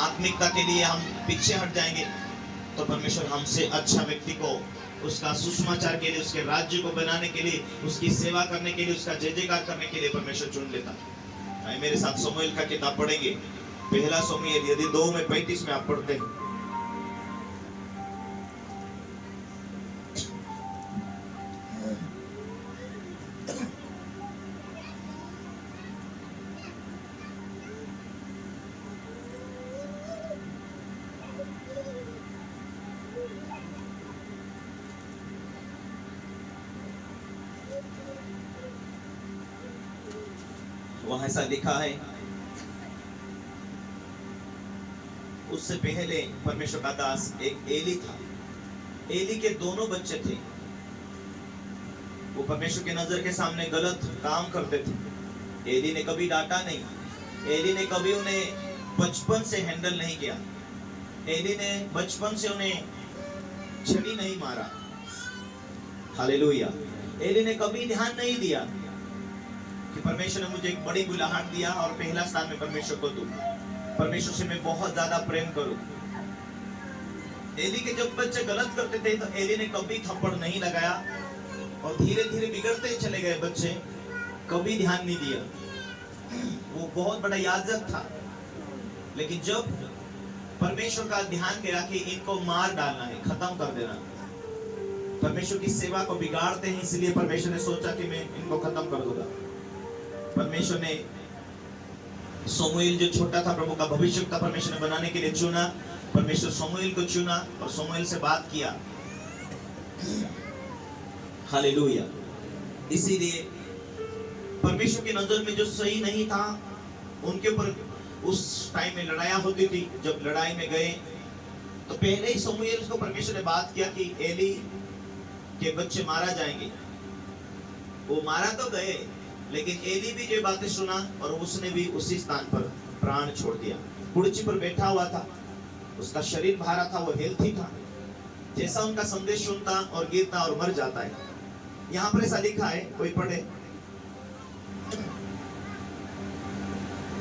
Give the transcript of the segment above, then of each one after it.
आत्मिकता के लिए हम पीछे हट जाएंगे, तो परमेश्वर हमसे अच्छा व्यक्ति को उसका सुसमाचार के लिए, उसके राज्य को बनाने के लिए, उसकी सेवा करने के लिए, उसका जय जयकार करने के लिए परमेश्वर चुन लेता। मेरे साथ शमूएल का किताब पढ़ेंगे, पहला शमूएल यदि 2:35 में आप पढ़ते हैं। वहां ऐसा लिखा है, उससे पहले परमेश्वर का दास एक एली था। एली के दोनों बच्चे थे, वो परमेश्वर के नजर के सामने गलत काम करते थे। एली ने कभी डांटा नहीं, एली ने कभी उन्हें बचपन से हैंडल नहीं किया, एली ने बचपन से उन्हें छड़ी नहीं मारा। हालेलुया। एली ने कभी ध्यान नहीं दिया कि परमेश्वर ने मुझे एक बड़ी बुलाहट दिया और पहला स्थान में परमेश्वर को दूं, परमेश्वर से मैं बहुत ज्यादा प्रेम करूं। एली के जब बच्चे गलत करते थे तो एली ने कभी थप्पड़ नहीं लगाया और धीरे धीरे बिगड़ते चले गए बच्चे, कभी ध्यान नहीं दिया। वो बहुत बड़ा याजक था, लेकिन जब परमेश्वर का ध्यान गया कि इनको मार डालना है, खत्म कर देना, परमेश्वर की सेवा को बिगाड़ते हैं, इसलिए परमेश्वर ने सोचा कि मैं इनको खत्म कर दूंगा। परमेश्वर ने शमूएल जो छोटा था, प्रभु का भविष्यवक्ता परमेश्वर ने बनाने के लिए चुना। परमेश्वर शमूएल को चुना और शमूएल से बात किया। हालेलुया। इसीलिए परमेश्वर की नजर में जो सही नहीं था, उनके ऊपर उस टाइम में लड़ाइयां होती थी। जब लड़ाई में गए तो पहले ही शमूएल को परमेश्वर ने बात किया कि एली के बच्चे मारा जाएंगे। वो मारा तो गए, लेकिन एली भी जो बातें सुना और उसने भी उसी स्थान पर प्राण छोड़ दिया। कुर्सी पर बैठा हुआ था, उसका शरीर भारा था, वो हेल्थी था, जैसा उनका संदेश सुनता और गिरता और मर जाता है। यहाँ पर ऐसा लिखा है, कोई पढ़े।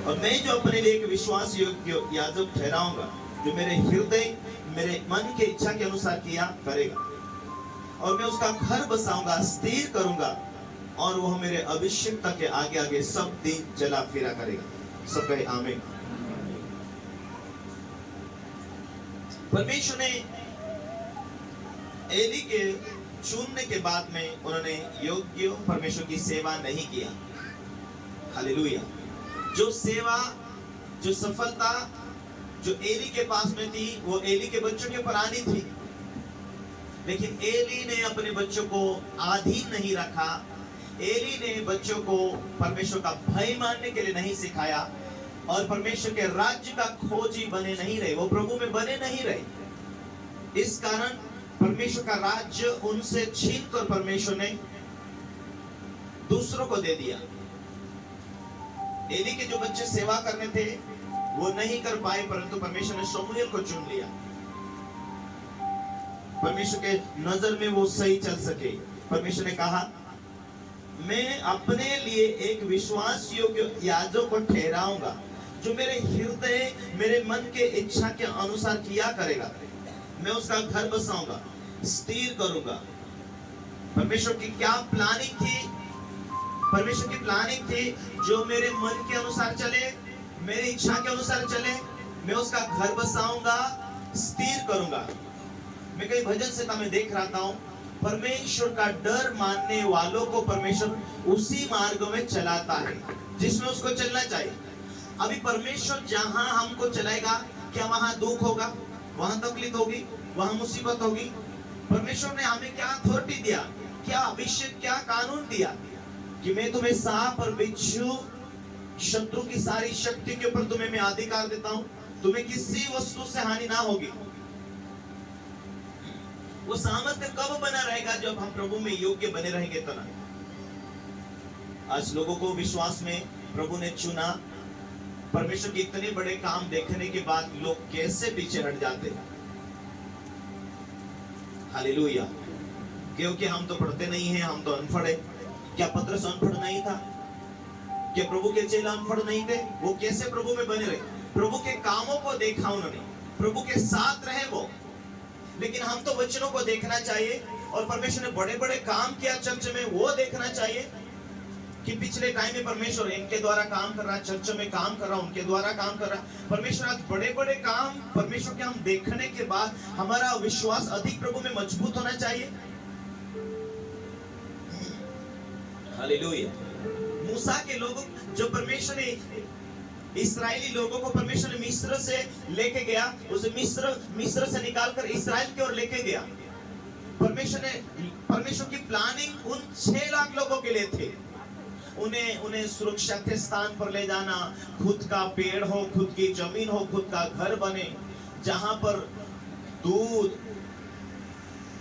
और मैं जो अपने लिए एक विश्वास योग्य याजक ठहराऊंगा, जो मेरे हृदय मेरे मन के इच्छा के अनुसार किया करेगा, और मैं उसका घर बसाऊंगा, स्थिर करूंगा, और वह मेरे अभिषेकता के आगे आगे सब दिन चला फिरा करेगा। सब कहे आमीन। परमेश्वर ने एली के चुनने के बाद में उन्होंने योग्य परमेश्वर की सेवा नहीं किया। हालेलुया। जो सेवा, जो सफलता जो एली के पास में थी, वो एली के बच्चों के ऊपर आनी थी, लेकिन एली ने अपने बच्चों को अधीन नहीं रखा। एली ने बच्चों को परमेश्वर का भय मानने के लिए नहीं सिखाया, और परमेश्वर के राज्य का खोजी बने नहीं रहे, वो प्रभु में बने नहीं रहे। इस कारण परमेश्वर का राज्य उनसे छीनकर परमेश्वर ने दूसरों को दे दिया। एली के जो बच्चे सेवा करने थे वो नहीं कर पाए, परंतु परमेश्वर ने शमूएल को चुन लिया, परमेश्वर के नजर में वो सही चल सके। परमेश्वर ने कहा, मैं अपने लिए एक विश्वास योग्य याजक को ठहराऊंगा, जो मेरे हृदय मेरे मन के इच्छा के अनुसार किया करेगा। मैं उसका घर बसाऊंगा, स्थिर करूंगा। परमेश्वर की क्या प्लानिंग थी? परमेश्वर की प्लानिंग थी जो मेरे मन के अनुसार चले, मेरी इच्छा के अनुसार चले, मैं उसका घर बसाऊंगा, स्थिर करूंगा। मैं कई भजन संहिता में देख रहा था, परमेश्वर का डर मानने वालों को परमेश्वर उसी मार्ग में चलाता है जिसमें उसको चलना चाहिए। अभी परमेश्वर जहां हमको चलाएगा, क्या वहां दुख होगा, वहां तकलीफ होगी, वहां मुसीबत होगी? परमेश्वर ने हमें क्या अथॉरिटी दिया, क्या अभिषेक, क्या कानून दिया कि मैं तुम्हें सांप और बिच्छू, शत्रु की सारी शक्ति के ऊपर तुम्हें मैं अधिकार देता हूं, तुम्हें किसी वस्तु से हानि ना होगी। वो सामर्थ्य कब बना रहेगा? जब हम प्रभु में योग्य बने रहेंगे तो ना। आज लोगों को विश्वास में प्रभु ने चुना, परमेश्वर के इतने बड़े काम देखने के बाद लोग कैसे पीछे हट जाते हैं। हालेलुया। क्योंकि हम तो पढ़ते नहीं हैं, हम तो अनपढ़ है। क्या पतरस अनपढ़ नहीं था? क्या प्रभु के चेला अनपढ़ नहीं थे? वो कैसे प्रभु में बने रहे? प्रभु के कामों को देखा उन्होंने, प्रभु के साथ रहे वो। लेकिन हम तो वचनों को देखना चाहिए, और परमेश्वर ने बड़े बड़े काम किया चर्च में, वो देखना चाहिए कि पिछले टाइम में परमेश्वर इनके द्वारा काम कर रहा, चर्च में काम कर रहा, उनके द्वारा काम कर रहा। परमेश्वर आज बड़े बड़े काम परमेश्वर के हम देखने के बाद हमारा विश्वास अधिक प्रभु में मजबूत होना चाहिए। हालेलुया। मूसा के लोगों, जो परमेश्वर ने इस्राएली लोगों को परमेश्वर ने मिस्र से लेके गया, उसे मिस्र से निकालकर इस्राएल की ओर लेके गया। परमेश्वर की प्लानिंग उन 6 लाख लोगों के लिए थे। उन्हें सुरक्षा के स्थान पर ले जाना, खुद का पेड़ हो, खुद की जमीन हो, खुद का घर बने, जहां पर दूध,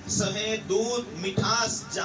शहद, दूध, मिठास, जहां